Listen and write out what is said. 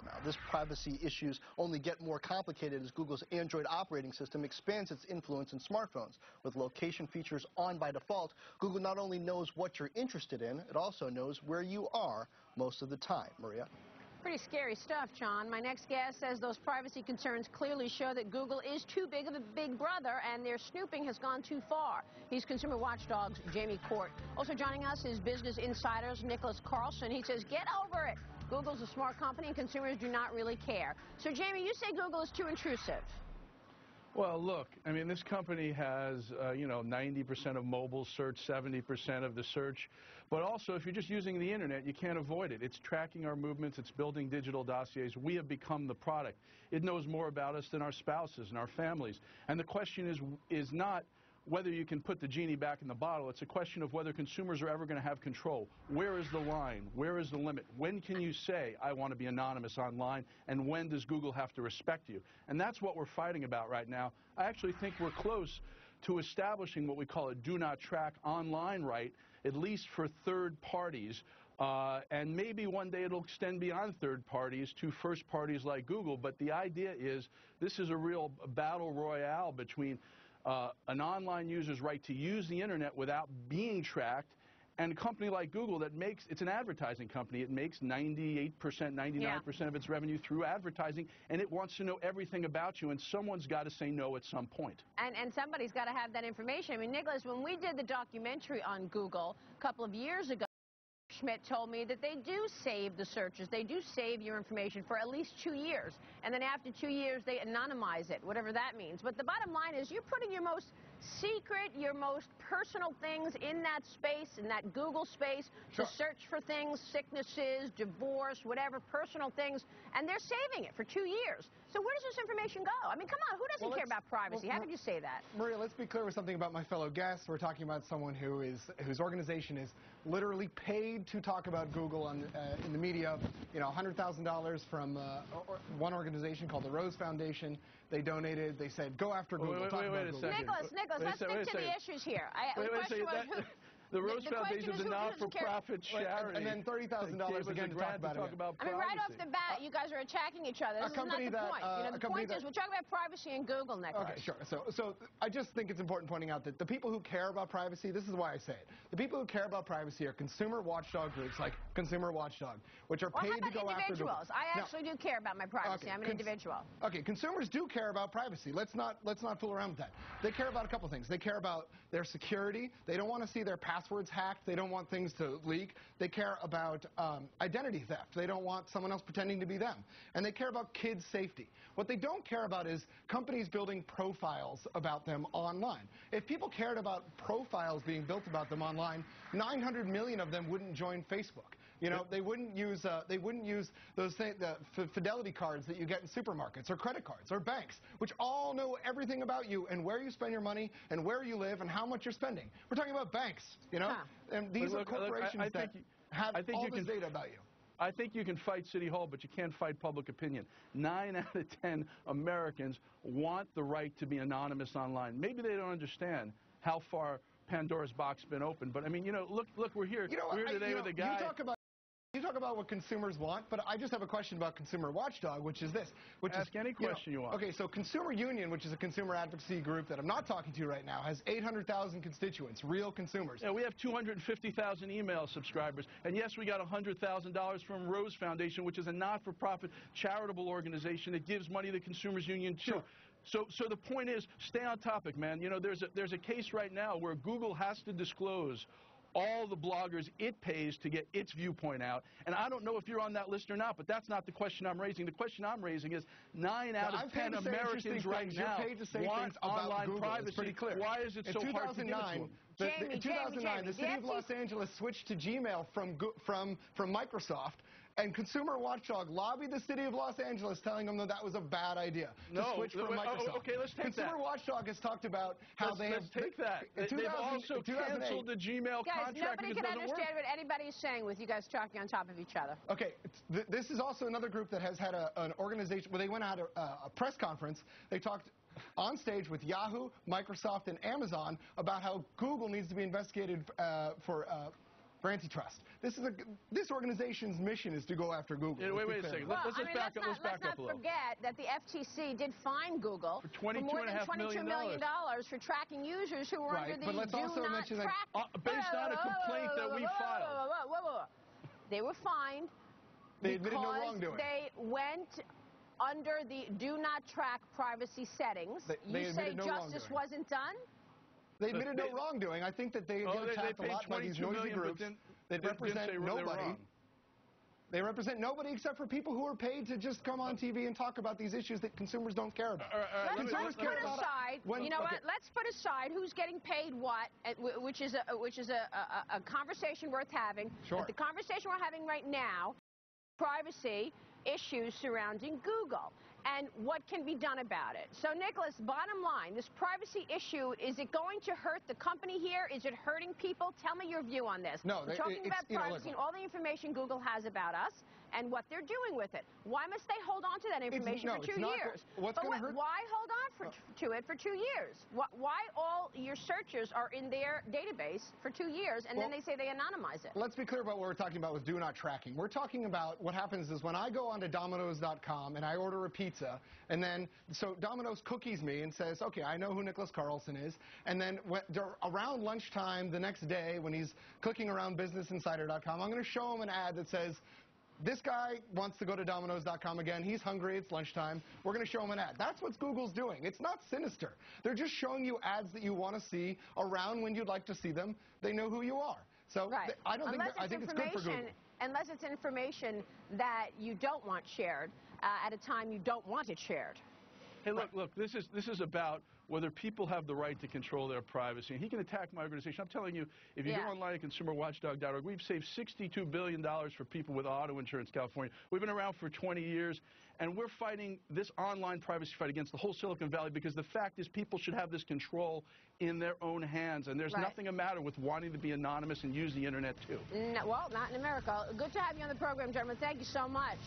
Now, this privacy issues only get more complicated as Google's Android operating system expands its influence in smartphones. With location features on by default, Google not only knows what you're interested in, it also knows where you are most of the time. Maria? Pretty scary stuff, John. My next guest says those privacy concerns clearly show that Google is too big of a big brother and their snooping has gone too far. He's Consumer Watchdog's Jamie Court. Also joining us is Business Insider's Nicholas Carlson. He says, get over it. Google's a smart company and consumers do not really care. So, Jamie, you say Google is too intrusive. Well, look, I mean, this company has, 90% of mobile search, 70% of the search. But also, if you're just using the Internet, you can't avoid it. It's tracking our movements. It's building digital dossiers. We have become the product. It knows more about us than our spouses and our families. And the question is not whether you can put the genie back in the bottle. It's a question of whether consumers are ever going to have control. Where is the line? Where is the limit? When can you say, I want to be anonymous online? And when does Google have to respect you? And that's what we're fighting about right now. I actually think we're close to establishing what we call a do not track online right, at least for third parties. And maybe one day it'll extend beyond third parties to first parties like Google. But the idea is this is a real battle royale between an online user's right to use the Internet without being tracked, and a company like Google that makes, it's an advertising company, it makes 98%, 99% of its revenue through advertising, and it wants to know everything about you, and someone's got to say no at some point. And somebody's got to have that information. I mean, Nicholas, when we did the documentary on Google a couple of years ago, Schmidt told me that they do save the searches. They do save your information for at least 2 years. And then after 2 years, they anonymize it, whatever that means. But the bottom line is you're putting your most secret, your most personal things in that space, in that Google space, to search for things, sicknesses, divorce, whatever, personal things, and they're saving it for 2 years. So where does this information go? I mean, come on, who doesn't care about privacy? How could you say that? Maria, let's be clear with something about my fellow guests. We're talking about someone whose organization is literally paid to talk about Google in the media. You know, $100,000 from one organization called the Rose Foundation. They donated. They said, go after Google. Wait a second. Nicholas, let's stick to the issues here. The Rose Foundation is a not-for-profit charity. And then $30,000 again to talk about it. I mean, right off the bat, you guys are attacking each other. This is not the point. The point is, we're talking about privacy and Google, Nicholas. Okay, sure. So I just think it's important pointing out that the people who care about privacy, this is why I say it, the people who care about privacy are consumer watchdog groups like Consumer Watchdog, which are paid to go after Google. I actually do care about my privacy. I'm an individual. Okay, consumers do care about privacy. Let's not fool around with that. They care about a couple things. They care about their security. They don't want to see their passwords hacked. They don't want things to leak. They care about identity theft. They don't want someone else pretending to be them. And they care about kids' safety. What they don't care about is companies building profiles about them online. If people cared about profiles being built about them online, 900 million of them wouldn't join Facebook. You know, they wouldn't use those fidelity cards that you get in supermarkets or credit cards or banks, which all know everything about you and where you spend your money and where you live and how much you're spending. We're talking about banks, you know, and these are corporations that have all this data about you. I think you can fight City Hall, but you can't fight public opinion. 9 out of 10 Americans want the right to be anonymous online. Maybe they don't understand how far Pandora's box has been opened, but I mean, look, we're here. We're here today with a guy. You talk about what consumers want, but I just have a question about Consumer Watchdog, which is this. Ask any question you want. Okay, so Consumer Union, which is a consumer advocacy group that I'm not talking to right now, has 800,000 constituents, real consumers. Yeah, we have 250,000 email subscribers. And yes, we got $100,000 from Rose Foundation, which is a not-for-profit charitable organization that gives money to the Consumers Union, too. Sure. So the point is, stay on topic, man. You know, there's a case right now where Google has to disclose all the bloggers it pays to get its viewpoint out. And I don't know if you're on that list or not, but that's not the question I'm raising. The question I'm raising is 9 out of 10 Americans right now want online privacy. Pretty clear. Why is it so hard to give it to them? In 2009, the city of Los Angeles switched to Gmail from Microsoft, and Consumer Watchdog lobbied the city of Los Angeles, telling them that that was a bad idea to switch from Microsoft. Okay, let's take Consumer Watchdog has talked about how let's take that. They've also canceled the Gmail contract. Guys, nobody can understand what anybody's saying with you guys talking on top of each other. Okay, this is also another group that has had an organization where they went out a press conference. They talked on stage with Yahoo, Microsoft, and Amazon about how Google needs to be investigated for for antitrust. This organization's mission is to go after Google. Yeah, wait a second. Well, Let's back up a little. Let's not forget that the FTC did fine Google for more than $22 million for tracking users who were under the but let's do also not mention track. Based on a complaint that we filed. They were fined They admitted no because wrongdoing. they went under the do not track privacy settings. They You say no justice wrongdoing. wasn't done? They admitted no wrongdoing. I think that they get attacked a lot by these noisy groups that represent nobody. They represent nobody except for people who are paid to just come on TV and talk about these issues that consumers don't care about. Let's put aside, you know what? Let's put aside who's getting paid what, which is a conversation worth having. Sure. But the conversation we're having right now, privacy issues surrounding Google and what can be done about it. So, Nicholas, bottom line, this privacy issue, is it going to hurt the company here? Is it hurting people? Tell me your view on this. No, we're talking about privacy and all the information Google has about us and what they're doing with it. Why must they hold on to that information for 2 years? Why hold on to it for 2 years? Why all your searches are in their database for 2 years and then they say they anonymize it? Let's be clear about what we're talking about with do not tracking. We're talking about what happens is when I go onto Domino's.com and I order a pizza, and then so Domino's cookies me and says, okay, I know who Nicholas Carlson is, and then around lunchtime the next day when he's clicking around BusinessInsider.com, I'm going to show him an ad that says, this guy wants to go to Domino's.com again. He's hungry. It's lunchtime. We're going to show him an ad. That's what Google's doing. It's not sinister. They're just showing you ads that you want to see around when you'd like to see them. They know who you are. So I think it's good for Google. Unless it's information that you don't want shared at a time you don't want it shared. Hey, look, this is about whether people have the right to control their privacy. And he can attack my organization. I'm telling you, if you go online at ConsumerWatchdog.org, we've saved $62 billion for people with auto insurance in California. We've been around for 20 years, and we're fighting this online privacy fight against the whole Silicon Valley because the fact is people should have this control in their own hands, and there's nothing the matter with wanting to be anonymous and use the Internet, too. No, well, not in America. Good to have you on the program, gentlemen. Thank you so much.